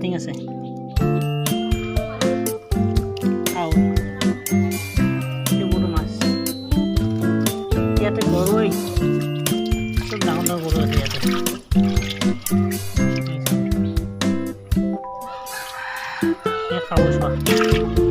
টিং আছে খাওঁ এইবোৰো মাছ ইয়াতে গৰৈ খুব ডাঙৰ ডাঙৰ গৰৈ আছে ইয়াতে খাব চোৱা